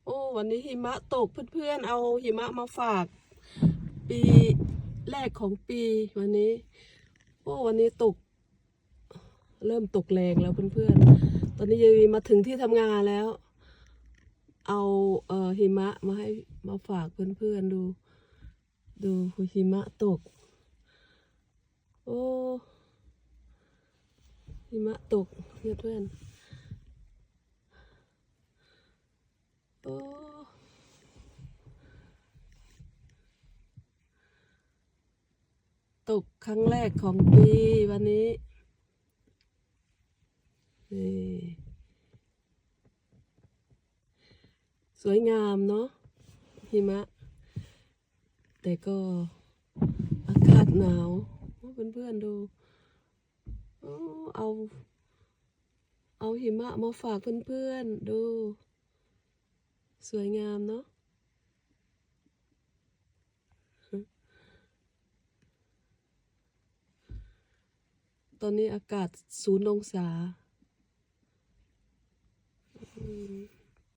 โอ้วันนี้หิมะตกเพื่อนๆเอาหิมะมาฝากปีแรกของปีวันนี้โอ้วันนี้ตกเริ่มตกแรงแล้วเพื่อนๆตอนนี้ยายมาถึงที่ทำงานแล้วเอาหิมะมาฝากเพื่อนๆดูหิมะตกโอ้หิมะตกเพื่อนๆโอ้ตกครั้งแรกของปีวันนี้นี่สวยงามเนาะหิมะแต่ก็อากาศหนาวเพื่อนๆดูโอ้เอาหิมะมาฝากเพื่อนๆดูสวยงามเนาะตอนนี้อากาศ0 องศา